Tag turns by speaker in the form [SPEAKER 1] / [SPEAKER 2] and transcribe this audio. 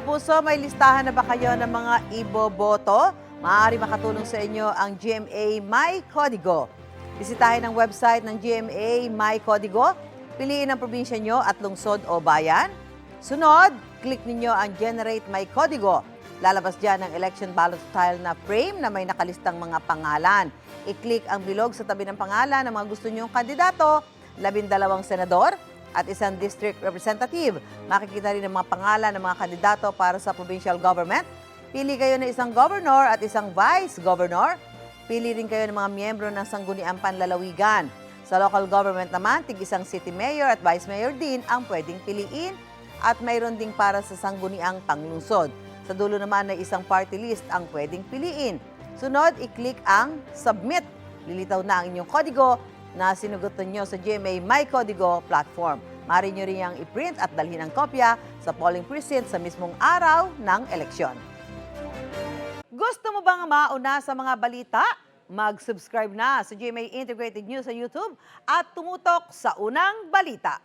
[SPEAKER 1] Kapuso, may listahan na ba kayo ng mga iboboto? Maaari makatulong sa inyo ang GMA My Codigo. Bisitahin ang website ng GMA My Codigo. Piliin ang probinsya nyo at lungsod o bayan. Sunod, click ninyo ang Generate My Codigo. Lalabas dyan ang election ballot style na frame na may nakalistang mga pangalan. I-click ang bilog sa tabi ng pangalan ng mga gusto nyong kandidato, 12 senador, at isang district representative. Makikita rin ang mga pangalan ng mga kandidato para sa provincial government. Pili kayo ng isang governor at isang vice governor. Pili rin kayo ng mga miyembro ng sangguniang panlalawigan. Sa local government naman, tig-isang city mayor at vice mayor din ang pwedeng piliin at mayroon ding para sa sangguniang panglungsod. Sa dulo naman ay isang party list ang pwedeng piliin. Sunod, i-click ang Submit. Lilitaw na ang inyong kodigo na sinugutan nyo sa GMA My Codigo platform. Maaari nyo rin yung i-print at dalhin ang kopya sa polling precinct sa mismong araw ng eleksyon. Gusto mo bang mauna sa mga balita? Mag-subscribe na sa GMA Integrated News sa YouTube at tumutok sa unang balita.